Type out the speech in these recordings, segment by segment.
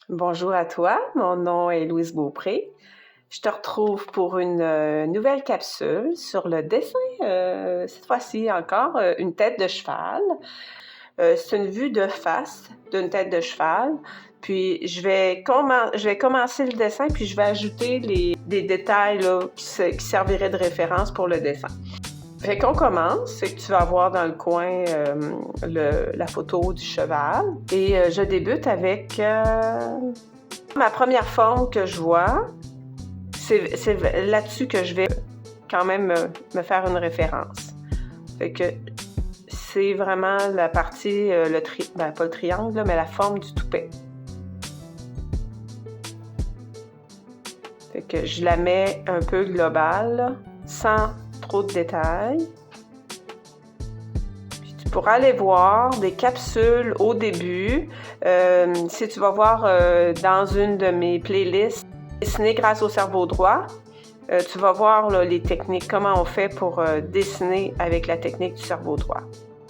Bonjour à toi, mon nom est Louise Beaupré. Je te retrouve pour une nouvelle capsule sur le dessin, cette fois-ci encore, une tête de cheval. C'est une vue de face d'une tête de cheval. Puis je vais commencer le dessin, puis je vais ajouter des détails là, qui serviraient de référence pour le dessin. Fait qu'on commence, c'est que tu vas voir dans le coin la photo du cheval. Et je débute avec ma première forme que je vois. C'est là-dessus que je vais quand même me faire une référence. Fait que c'est vraiment la partie, pas le triangle, là, mais la forme du toupet. Fait que je la mets un peu globale, là, sans trop de détails. Puis tu pourras aller voir des capsules au début. Si tu vas voir dans une de mes playlists, dessiner grâce au cerveau droit, tu vas voir là, les techniques, comment on fait pour dessiner avec la technique du cerveau droit.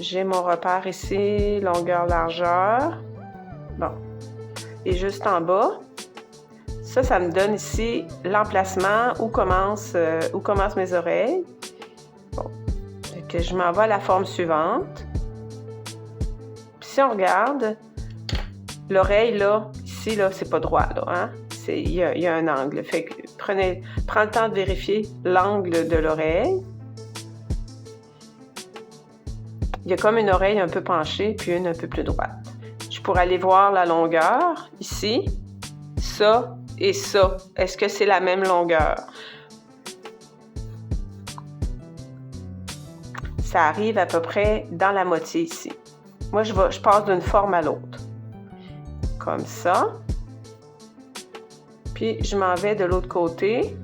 J'ai mon repère ici, longueur-largeur. Bon. Et juste en bas, ça me donne ici l'emplacement où commencent mes oreilles. Bon. Fait que je m'en vais à la forme suivante. Puis si on regarde, l'oreille là, ici là, c'est pas droit là, hein? Il y a un angle. Fait que prends le temps de vérifier l'angle de l'oreille. Il y a comme une oreille un peu penchée, puis une un peu plus droite. Je pourrais aller voir la longueur, ici, ça et ça. Est-ce que c'est la même longueur? Ça arrive à peu près dans la moitié ici. Moi, je passe d'une forme à l'autre. Comme ça. Puis, je m'en vais de l'autre côté.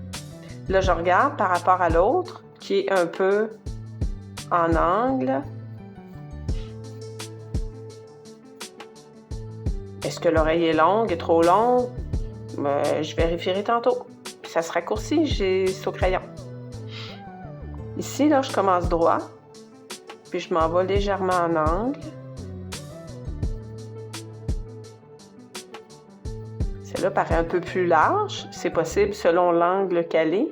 Là, je regarde par rapport à l'autre, qui est un peu en angle. Est-ce que l'oreille est longue, est trop longue? Je vérifierai tantôt. Puis ça se raccourcit, c'est au crayon. Ici, là, je commence droit. Puis je m'en vais légèrement en angle. Celle-là paraît un peu plus large. C'est possible selon l'angle qu'elle est.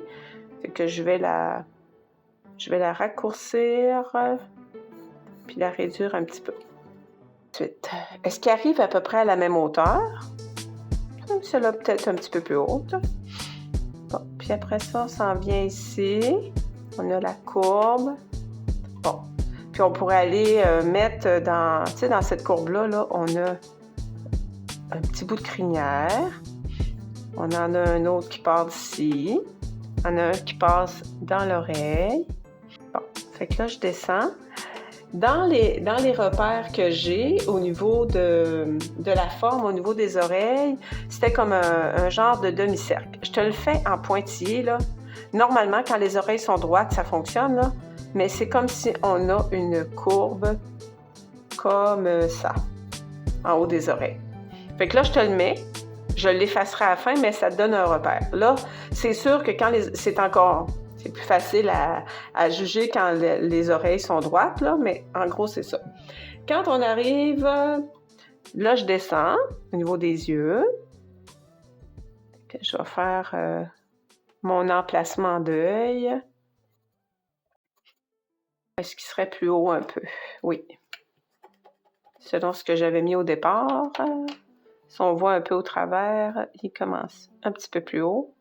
Fait que je vais la raccourcir. Puis la réduire un petit peu. Ensuite, est-ce qu'elle arrive à peu près à la même hauteur? Celle-là peut-être un petit peu plus haute. Bon, puis après ça, on s'en vient ici. On a la courbe. Bon, puis on pourrait aller mettre dans cette courbe-là, là, on a un petit bout de crinière. On en a un autre qui part d'ici. On a un qui passe dans l'oreille. Bon, fait que là, je descends. Dans les repères que j'ai au niveau de la forme, au niveau des oreilles, c'était comme un genre de demi-cercle. Je te le fais en pointillé, là. Normalement, quand les oreilles sont droites, ça fonctionne, là. Mais c'est comme si on a une courbe comme ça, en haut des oreilles. Fait que là, je te le mets. Je l'effacerai à la fin, mais ça te donne un repère. Là, c'est sûr que quand c'est plus facile à juger quand les oreilles sont droites, là, mais en gros, c'est ça. Quand on arrive, là, je descends au niveau des yeux. Je vais faire mon emplacement d'œil. Est-ce qu'il serait plus haut un peu? Oui. Selon ce que j'avais mis au départ. Si on voit un peu au travers, il commence un petit peu plus haut.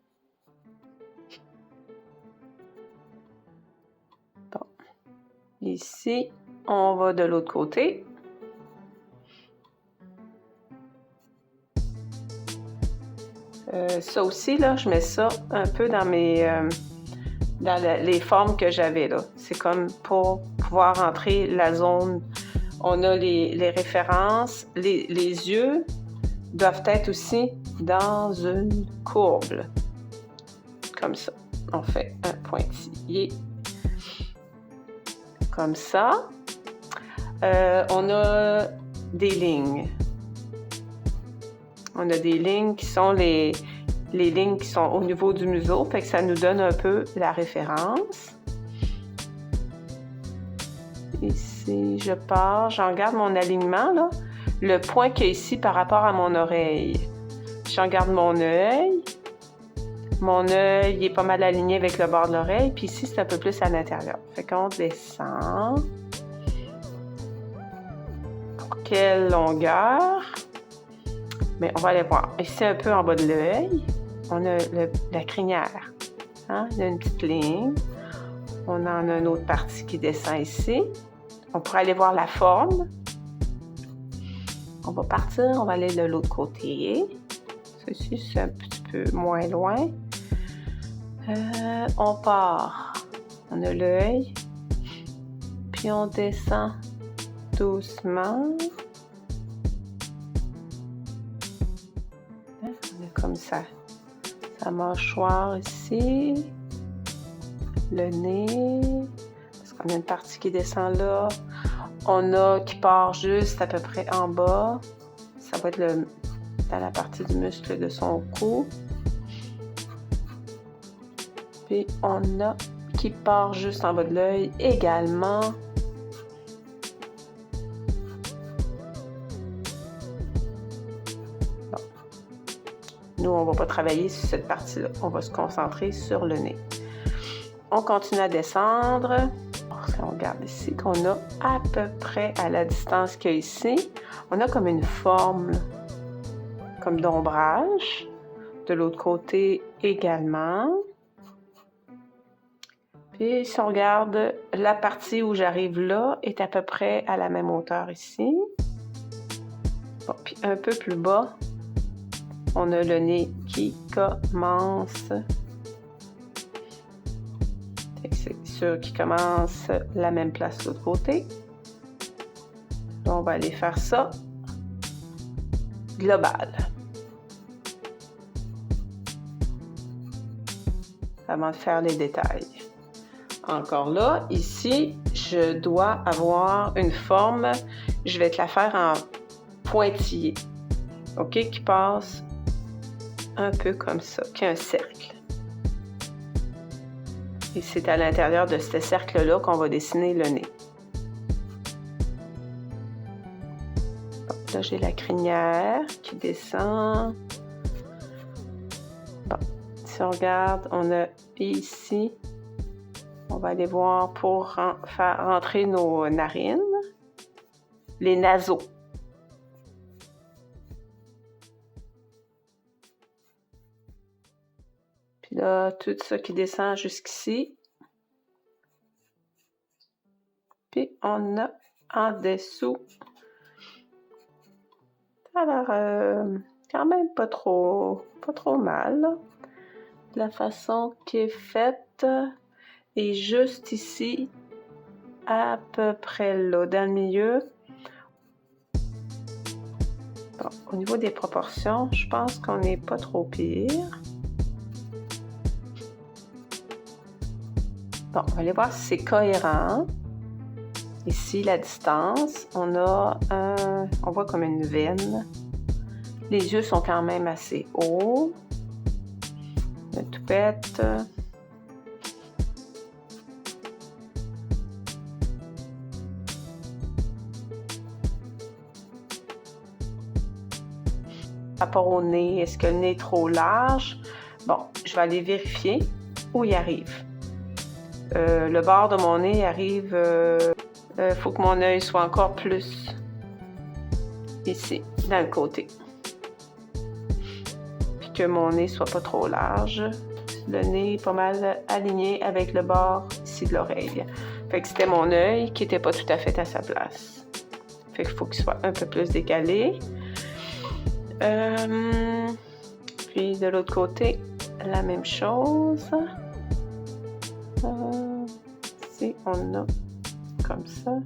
Bon. Ici, on va de l'autre côté. Ça aussi, là, je mets ça un peu dans les formes que j'avais là. C'est comme pour pouvoir entrer la zone. On a les références. Les yeux doivent être aussi dans une courbe. Comme ça. On fait un pointillé. Comme ça. On a des lignes. On a des lignes qui sont les lignes qui sont au niveau du museau, fait que ça nous donne un peu la référence. Ici, je pars, j'en garde mon alignement, là. Le point qu'il y a ici par rapport à mon oreille. si je regarde mon œil il est pas mal aligné avec le bord de l'oreille, puis ici, c'est un peu plus à l'intérieur. Fait qu'on descend. Pour quelle longueur? Mais on va aller voir. Ici, un peu en bas de l'œil, on a la crinière. Hein? Il y a une petite ligne. On en a une autre partie qui descend ici. On pourrait aller voir la forme. On va partir, on va aller de l'autre côté. Ceci, c'est un petit peu moins loin. On part. On a l'œil. Puis on descend doucement. On a comme ça. Sa mâchoire ici. Le nez. Parce qu'on a une partie qui descend là. On a qui part juste à peu près en bas. Ça va être dans la partie du muscle de son cou. Puis on a qui part juste en bas de l'œil également. Bon. Nous, on ne va pas travailler sur cette partie-là. On va se concentrer sur le nez. On continue à descendre. On regarde ici qu'on a à peu près à la distance qu'il y a ici. On a comme une forme comme d'ombrage. De l'autre côté également. Puis si on regarde, la partie où j'arrive là est à peu près à la même hauteur ici. Bon, puis un peu plus bas, on a le nez qui commence. C'est sûr qu'il commence la même place de l'autre côté. Là, on va aller faire ça global. Avant de faire les détails. Encore là, ici, je dois avoir une forme, je vais te la faire en pointillé, ok, qui passe un peu comme ça, qui est un cercle. Et c'est à l'intérieur de ce cercle-là qu'on va dessiner le nez. Bon, là, j'ai la crinière qui descend. Bon, si on regarde, on a ici. On va aller voir pour faire rentrer nos narines, les naseaux. Puis là, tout ça qui descend jusqu'ici. Puis on a en dessous. Alors, quand même pas trop mal. Là. La façon qui est faite. Et juste ici, à peu près là, dans le milieu. Bon, au niveau des proportions, je pense qu'on n'est pas trop pire. Bon, on va aller voir si c'est cohérent. Ici, la distance, on voit comme une veine. Les yeux sont quand même assez hauts. La toupette. Par rapport au nez, est-ce que le nez est trop large? Bon, je vais aller vérifier où il arrive. Le bord de mon nez arrive, faut que mon œil soit encore plus ici, dans le côté. Puis que mon nez soit pas trop large. Le nez est pas mal aligné avec le bord ici de l'oreille. Fait que c'était mon œil qui était pas tout à fait à sa place. Fait qu'il faut qu'il soit un peu plus décalé. Puis de l'autre côté, la même chose. Ici, on a comme ça.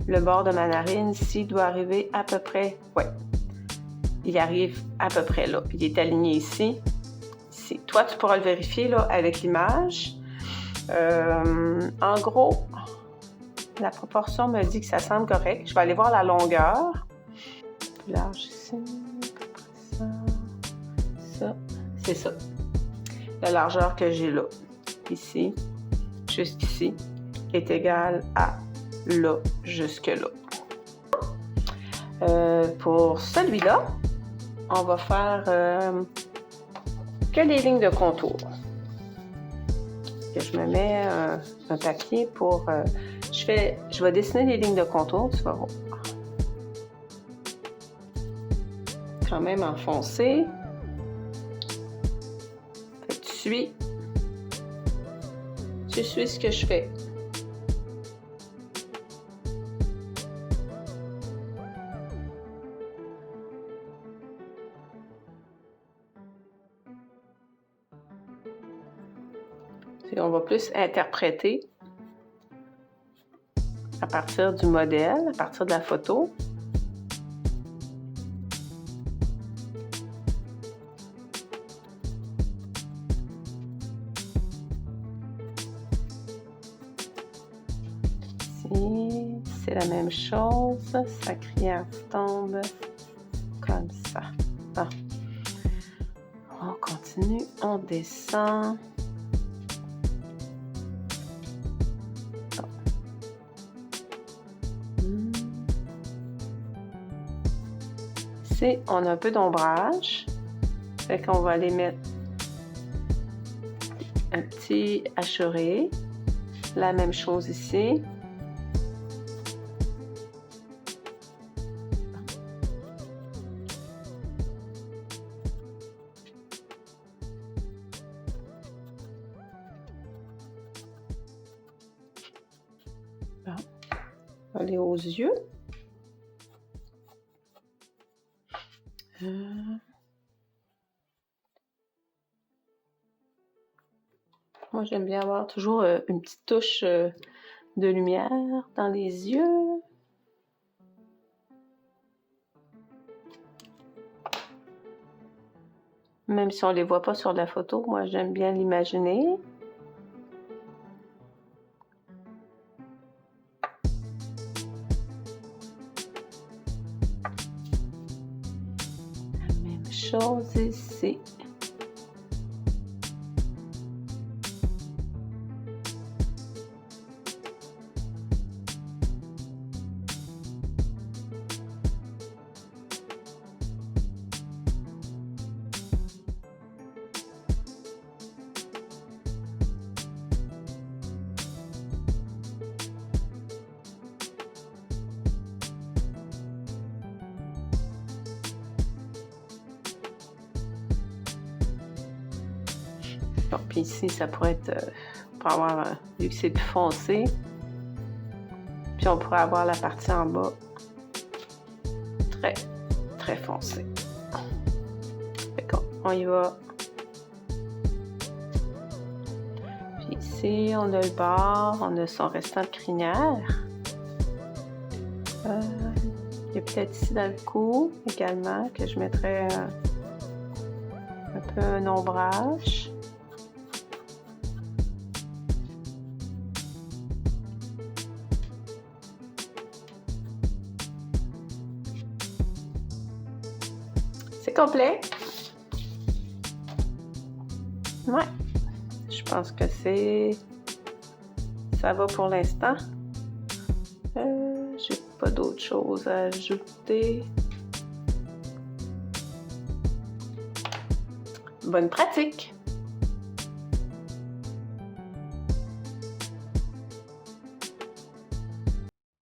Le bord de ma narine ici doit arriver à peu près, ouais, il arrive à peu près là. Il est aligné ici. Ici. Toi, tu pourras le vérifier là, avec l'image. En gros, la proportion me dit que ça semble correct. Je vais aller voir la longueur. Plus large ici. Ça, c'est ça. La largeur que j'ai là, ici, jusqu'ici, est égale à là, jusque là. Pour celui-là, on va faire que les lignes de contour. Que je me mets un papier pour... je vais dessiner les lignes de contour, tu vas voir. Quand même enfoncé. Fait que tu suis ce que je fais. Et on va plus interpréter à partir du modèle, à partir de la photo. Ici, c'est la même chose. Sa crinière tombe comme ça. Ah. On continue, on descend. Ici, on a un peu d'ombrage. Fait qu'on va aller mettre un petit hachuré. La même chose ici. Bon. Aller aux yeux. Moi, j'aime bien avoir toujours une petite touche de lumière dans les yeux. Même si on ne les voit pas sur la photo, moi, j'aime bien l'imaginer. La même chose ici. Bon, puis ici, ça pourrait être, pour avoir, vu que c'est plus foncé, puis on pourrait avoir la partie en bas très, très foncée. Fait qu'on y va. Puis ici, on a le bord, on a son restant de crinière. Il y a peut-être ici dans le cou également que je mettrais un peu un ombrage. C'est complet. Ouais. Je pense que ça va pour l'instant. J'ai pas d'autre chose à ajouter. Bonne pratique!